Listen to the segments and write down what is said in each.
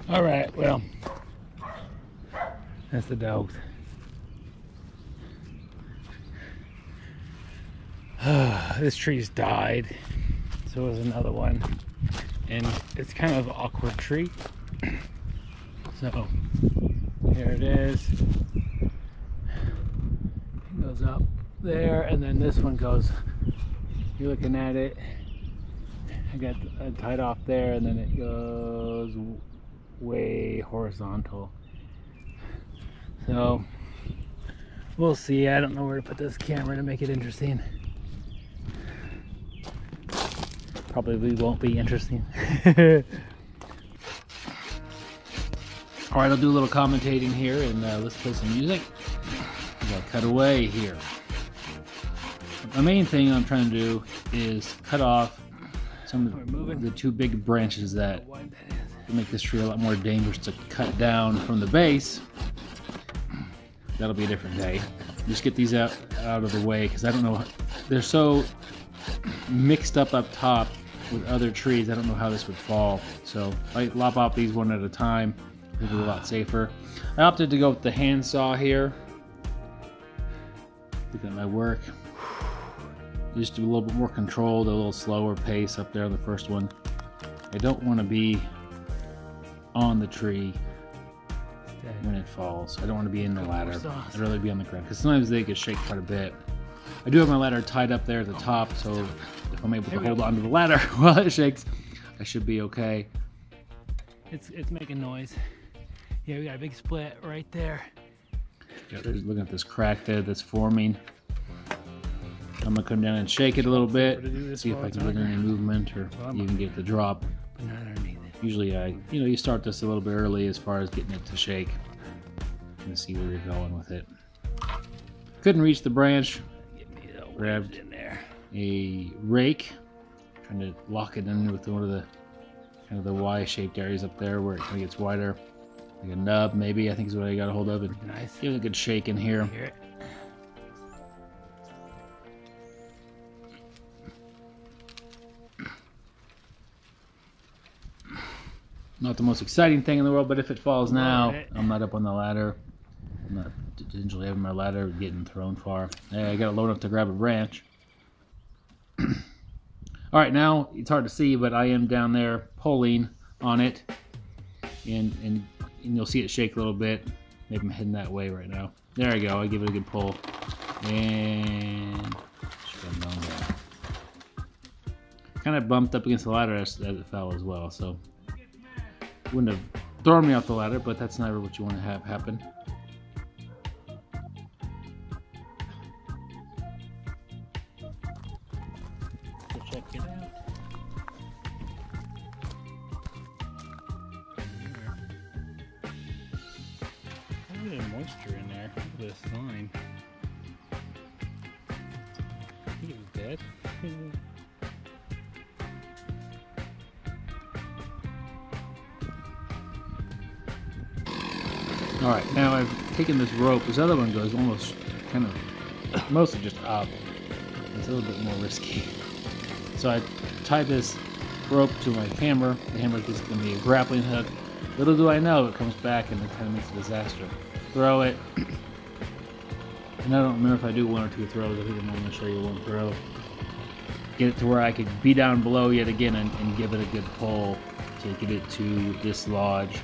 All right, well, that's the dogs. This tree's died, so was another one, and it's kind of an awkward tree. So here it is. It goes up there, and then this one goes. You're looking at it. I got tied off there, and then it goes way horizontal. So we'll see. I don't know where to put this camera to make it interesting. Probably won't be interesting. All right, I'll do a little commentating here, and let's play some music. We got cut away here. The main thing I'm trying to do is cut off some of the two big branches that make this tree a lot more dangerous to cut down from the base. That'll be a different day. Just get these out of the way, because I don't know, they're so mixed up top with other trees. I don't know how this would fall. So I lop off these one at a time. It'll be a lot safer. I opted to go with the handsaw here. Look at my work. Just do a little bit more controlled, a little slower pace up there on the first one. I don't want to be on the tree when it falls. I don't want to be in the ladder. I'd rather be on the ground, because sometimes they get shake quite a bit. I do have my ladder tied up there at the top, so if I'm able to hold onto the ladder while it shakes, I should be okay. It's making noise. Yeah, we got a big split right there. Yeah, looking at this crack there that's forming. I'm gonna come down and shake it a little bit, see if I can get any movement or even get the drop. Usually you start this a little bit early as far as getting it to shake and see where you're going with it. Couldn't reach the branch. Grabbed a rake, trying to lock it in with one of the kind of the Y-shaped areas up there where it kind of gets wider. Like a nub, maybe, I think is what I got a hold of. And give it a good shake in here. Not the most exciting thing in the world, but if it falls now, I'm not up on the ladder. I'm not potentially having my ladder getting thrown far. Hey, I got it low enough to grab a branch. All right, now it's hard to see, but I am down there pulling on it, and you'll see it shake a little bit. Maybe I'm heading that way right now. There I go. I give it a good pull, and kind of bumped up against the ladder as it fell as well. So wouldn't have thrown me off the ladder, but that's never what you want to have happen. So check it out. A little bit of moisture in there. Look at this slime. I think it was dead. Alright, now I've taken this rope. This other one goes almost kind of mostly just up. It's a little bit more risky. So I tied this rope to my hammer. The hammer is going to be a grappling hook. Little do I know, it comes back and it kind of makes a disaster. Throw it. And I don't remember if I do one or two throws. I think I'm going to show you one throw. Get it to where I could be down below yet again and give it a good pull to get it to dislodge.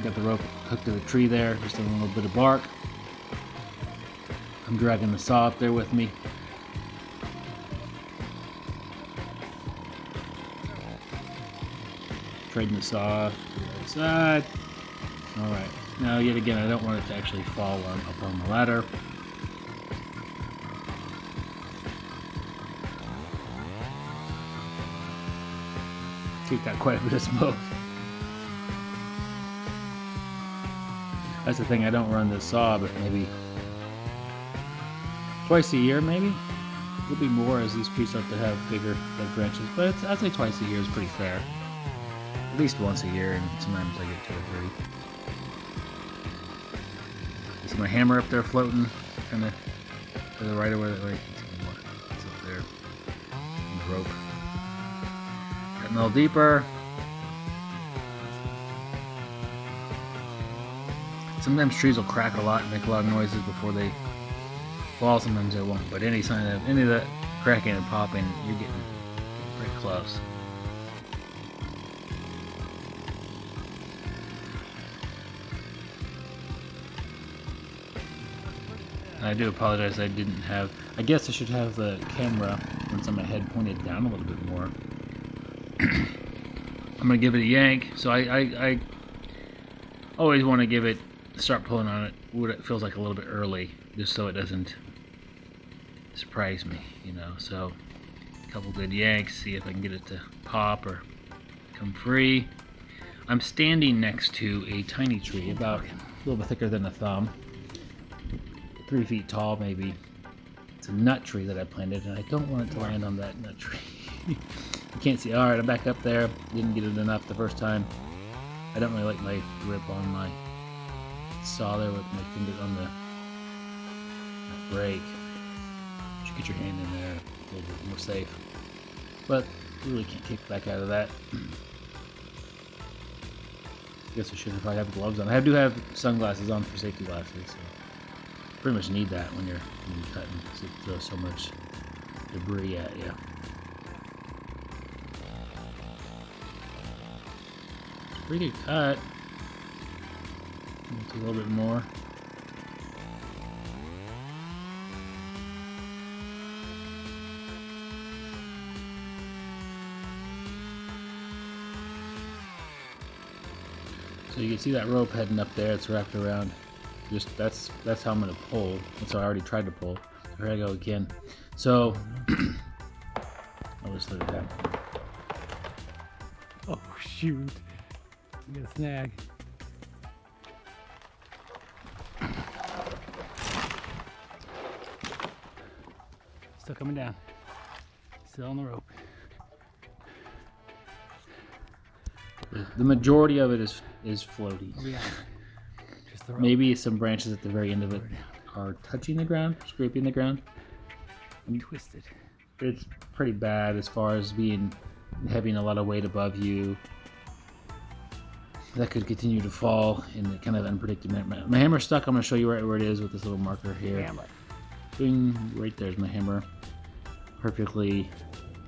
Got the rope hooked to the tree there, just a little bit of bark. I'm dragging the saw up there with me. Trading the saw to the other side. Alright, now yet again, I don't want it to actually fall up on the ladder. Keep got quite a bit of smoke. That's the thing, I don't run this saw, but maybe twice a year, maybe? It'll be more as these trees start to have bigger dead branches, but I'd say twice a year is pretty fair. At least once a year, and sometimes I get 2 or 3. Is my hammer up there floating, kind of to the right of where it's up there, and the rope. Getting a little deeper. sometimes trees will crack a lot and make a lot of noises before they fall. Sometimes they won't. But any sign of any of that cracking and popping, you're getting pretty close. I do apologize. I didn't have. I guess I should have the camera once on my head pointed down a little bit more. I'm gonna give it a yank. So I always want to give it, start pulling on it when it feels like a little bit early, just so it doesn't surprise me, you know. So a couple good yanks, see if I can get it to pop or come free. I'm standing next to a tiny tree, about a little bit thicker than a thumb. 3 feet tall, maybe. It's a nut tree that I planted, and I don't want it to land on that nut tree. You can't see. All right, I'm back up there. Didn't get it enough the first time. I don't really like my grip on my saw there with my finger on the brake. You should get your hand in there a little bit more safe. But you really can't kick back out of that. I guess I should probably have gloves on. I do have sunglasses on for safety glasses. So. Pretty much need that when you're cutting, because it throws so much debris at you. Pretty good cut. It's a little bit more. So you can see that rope heading up there. It's wrapped around. Just that's how I'm gonna pull. That's how I already tried to pull. Here I go again. So I'll just let it happen. Oh shoot! I got a snag. Still coming down. Still on the rope. The majority of it is floating. Oh, yeah. Maybe some branches at the very end of it are touching the ground, scraping the ground. Twisted. It's pretty bad as far as having a lot of weight above you. That could continue to fall in kind of unpredictable. My hammer's stuck. I'm going to show you right where it is with this little marker here. Hammer. Bing, right there's my hammer. Perfectly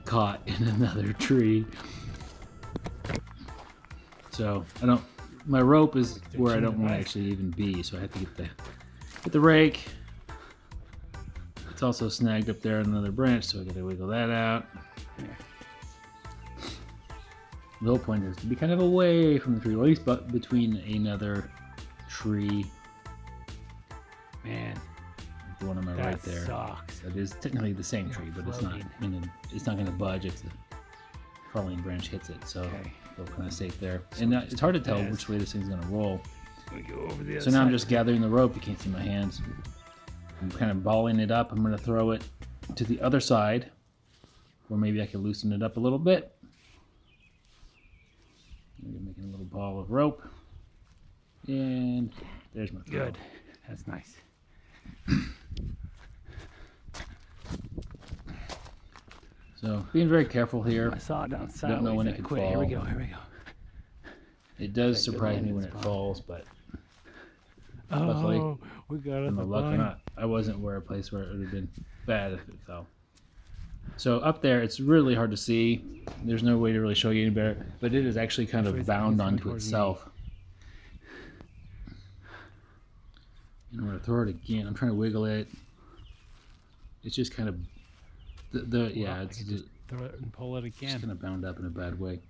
caught in another tree. So my rope is where I don't want to actually even be, so I have to get the rake. It's also snagged up there on another branch, so I gotta wiggle that out. The whole point is to be kind of away from the tree, or at least between another tree. Man, the one on my right there. Sucks. That is technically the same tree, but it's not. It's not gonna budge if the falling branch hits it. So. Okay. Feel kind of safe there, and it's hard to tell which way this thing's gonna roll. Go over the so now I'm just gathering the rope. You can't see my hands. I'm kind of balling it up. I'm gonna throw it to the other side, or maybe I can loosen it up a little bit. I'm making a little ball of rope, and there's my throw. Good. That's nice. So being very careful here. I saw it down sideways. Don't know when it could fall. Here we go. Here we go. It does surprise me when it falls, but luckily, we got it. I'm luck or not, I wasn't a place where it would have been bad if it fell. So up there, it's really hard to see. There's no way to really show you any better, but it is actually kind of bound onto itself. And I'm gonna throw it again. I'm trying to wiggle it. It's just kind of it's just throw it and pull it again. It's kind of bound up in a bad way.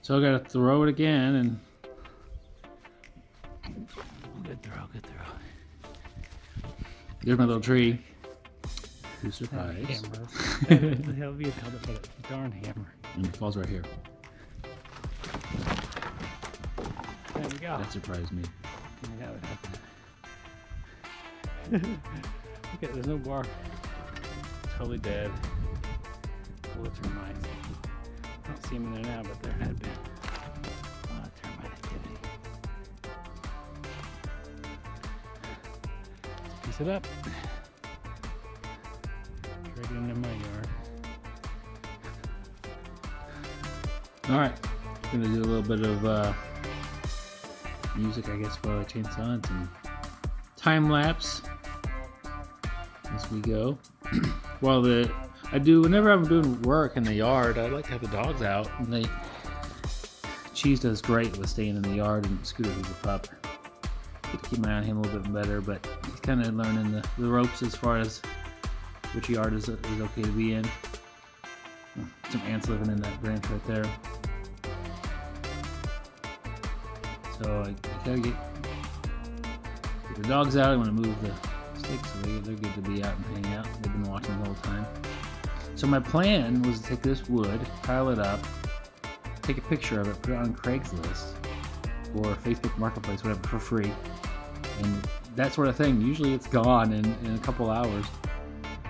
So I gotta throw it again, and good throw, good throw. There's my little tree. Who's surprised? Hammer. That'll be a darn hammer. And it falls right here. There we go. That surprised me. That would happen. Look at, there's no bar. Totally dead. Bullets are mine. I don't see them in there now, but there had been a lot of termite activity. Piece it up. Right into my yard. Alright, gonna do a little bit of music, I guess, for a chainsaw and some time lapse as we go. Whenever I'm doing work in the yard, I like to have the dogs out, and Cheese does great with staying in the yard, and Scooter, who's a pup. Get to keep my eye on him a little bit better, but he's kind of learning the ropes as far as which yard is okay to be in. Some ants living in that branch right there. So I gotta get the dogs out. I want to move the sticks, so they're good to be out and hang out. They've been watching the whole time. So my plan was to take this wood, pile it up, take a picture of it, put it on Craigslist or Facebook Marketplace, whatever, for free, and that sort of thing. Usually it's gone in a couple hours.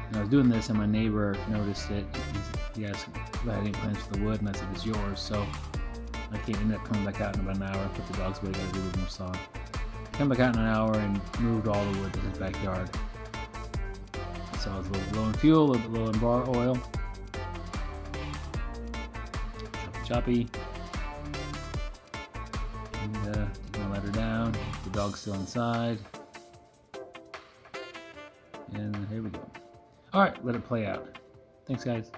And I was doing this, and my neighbor noticed it. He asked if I had any plans for the wood, and I said it's yours. So I ended up coming back out in about an hour. Put the dogs away. Got to do a little more sawing. Come back out in an hour and moved all the wood to his backyard. So I was a little low in fuel, a little bit low in bar oil. Choppy. And taking the ladder down. The dog's still inside. And here we go. Alright, let it play out. Thanks, guys.